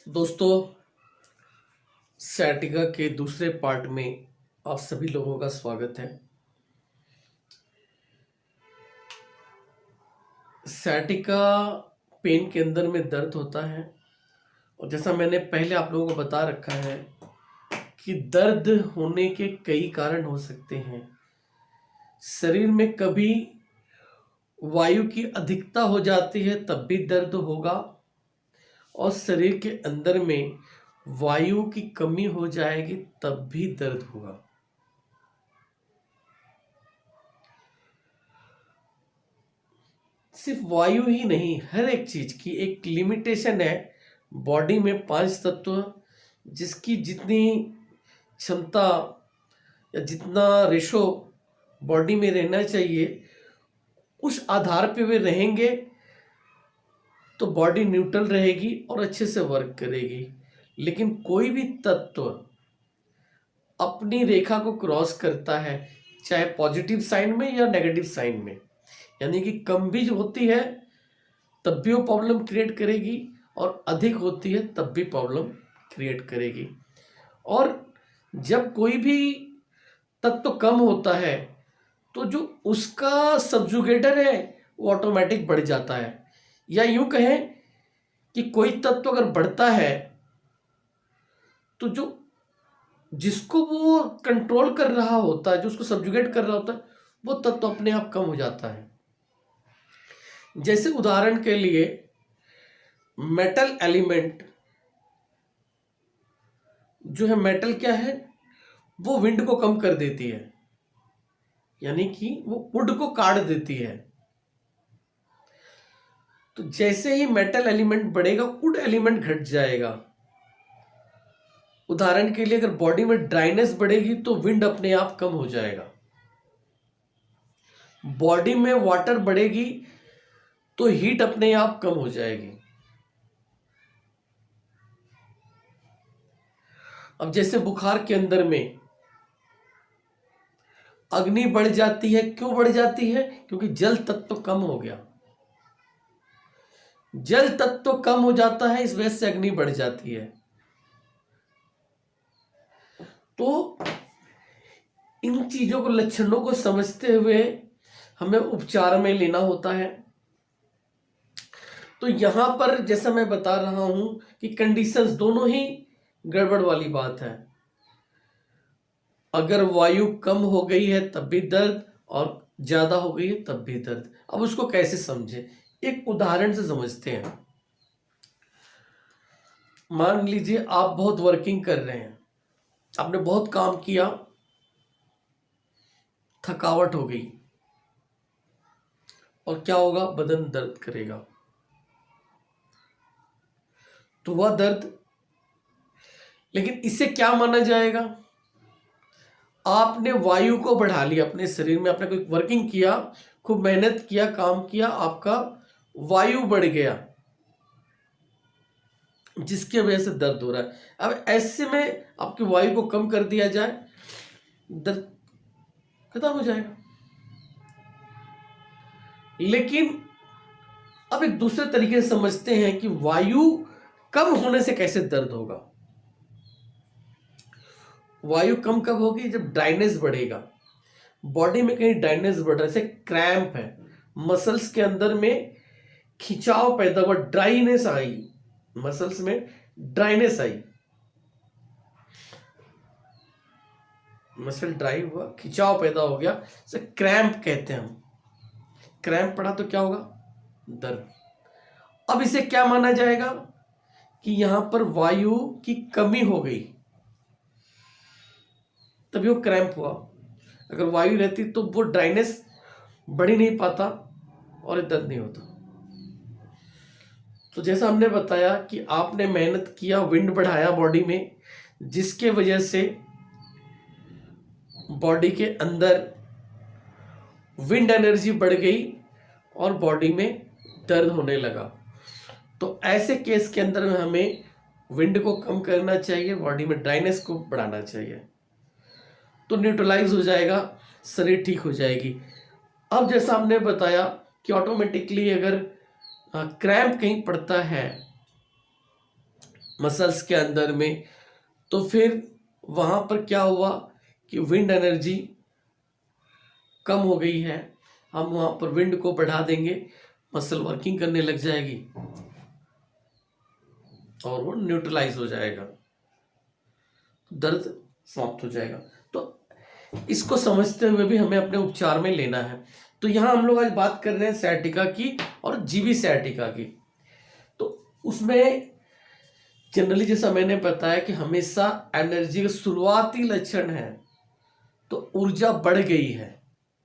दोस्तों, सैटिका के दूसरे पार्ट में आप सभी लोगों का स्वागत है। सैटिका पेन के अंदर में दर्द होता है और जैसा मैंने पहले आप लोगों को बता रखा है कि दर्द होने के कई कारण हो सकते हैं। शरीर में कभी वायु की अधिकता हो जाती है तब भी दर्द होगा और शरीर के अंदर में वायु की कमी हो जाएगी तब भी दर्द होगा। सिर्फ वायु ही नहीं, हर एक चीज की एक लिमिटेशन है। बॉडी में 5 तत्व, जिसकी जितनी क्षमता या जितना रेशो बॉडी में रहना चाहिए उस आधार पे वे रहेंगे तो बॉडी न्यूट्रल रहेगी और अच्छे से वर्क करेगी। लेकिन कोई भी तत्व अपनी रेखा को क्रॉस करता है, चाहे पॉजिटिव साइन में या नेगेटिव साइन में, यानी कि कम भी जो होती है तब भी वो प्रॉब्लम क्रिएट करेगी और अधिक होती है तब भी प्रॉब्लम क्रिएट करेगी। और जब कोई भी तत्व कम होता है तो जो उसका सब्जुगेटर है वो ऑटोमेटिक बढ़ जाता है। या यूं कहें कि कोई तत्व अगर बढ़ता है तो जो जिसको वो कंट्रोल कर रहा होता है, जो उसको सब्जुगेट कर रहा होता है, वो तत्व अपने आप कम हो जाता है। जैसे उदाहरण के लिए मेटल एलिमेंट जो है, मेटल क्या है, वो विंड को कम कर देती है, यानी कि वो वुड को काट देती है। तो जैसे ही मेटल एलिमेंट बढ़ेगा वुड एलिमेंट घट जाएगा। उदाहरण के लिए अगर बॉडी में ड्राइनेस बढ़ेगी तो विंड अपने आप कम हो जाएगा। बॉडी में वाटर बढ़ेगी तो हीट अपने आप कम हो जाएगी। अब जैसे बुखार के अंदर में अग्नि बढ़ जाती है, क्यों बढ़ जाती है? क्योंकि जल तत्व कम हो गया। जल तत्व कम हो जाता है, इस वजह से अग्नि बढ़ जाती है। तो इन चीजों को, लक्षणों को समझते हुए हमें उपचार में लेना होता है। तो यहां पर जैसा मैं बता रहा हूं कि कंडीशंस दोनों ही गड़बड़ वाली बात है। अगर वायु कम हो गई है तब भी दर्द और ज्यादा हो गई है तब भी दर्द। अब उसको कैसे समझे, एक उदाहरण से समझते हैं। मान लीजिए आप बहुत वर्किंग कर रहे हैं, आपने बहुत काम किया, थकावट हो गई और क्या होगा, बदन दर्द करेगा। तो वह दर्द, लेकिन इसे क्या माना जाएगा? आपने वायु को बढ़ा लिया अपने शरीर में, आपने कोई वर्किंग किया, खूब मेहनत किया, काम किया, आपका वायु बढ़ गया जिसकी वजह से दर्द हो रहा है। अब ऐसे में आपकी वायु को कम कर दिया जाए, दर्द खत्म हो जाएगा। लेकिन अब एक दूसरे तरीके से समझते हैं कि वायु कम होने से कैसे दर्द होगा। वायु कम कब होगी? जब ड्राइनेस बढ़ेगा। बॉडी में कहीं ड्राइनेस बढ़ रहा है, जैसे क्रैम्प है, मसल्स के अंदर में खिंचाव पैदा हुआ, ड्राइनेस आई, मसल्स में ड्राइनेस आई, मसल ड्राई हुआ, खिंचाव पैदा हो गया, जैसे क्रैम्प कहते हैं हम। क्रैम्प पड़ा तो क्या होगा? दर्द। अब इसे क्या माना जाएगा कि यहां पर वायु की कमी हो गई तभी वो क्रैम्प हुआ। अगर वायु रहती तो वो ड्राइनेस बढ़ ही नहीं पाता और दर्द नहीं होता। तो जैसा हमने बताया कि आपने मेहनत किया, विंड बढ़ाया बॉडी में, जिसके वजह से बॉडी के अंदर विंड एनर्जी बढ़ गई और बॉडी में दर्द होने लगा। तो ऐसे केस के अंदर में हमें विंड को कम करना चाहिए, बॉडी में ड्राइनेस को बढ़ाना चाहिए, तो न्यूट्रलाइज हो जाएगा, शरीर ठीक हो जाएगी। अब जैसा हमने बताया कि ऑटोमेटिकली अगर क्रैम्प कहीं पड़ता है मसल्स के अंदर में, तो फिर वहाँ पर क्या हुआ कि विंड एनर्जी कम हो गई है, हम वहाँ पर विंड को बढ़ा देंगे, मसल वर्किंग करने लग जाएगी और वो न्यूट्रलाइज हो जाएगा, दर्द समाप्त हो जाएगा। तो इसको समझते हुए भी हमें अपने उपचार में लेना है। तो यहाँ हम लोग आज बात कर रहे हैं सciatica की और जीवी sciatica की। तो उसमें जनरली जैसा मैंने बताया कि हमेशा एनर्जी के शुरुआती लक्षण है तो ऊर्जा बढ़ गई है,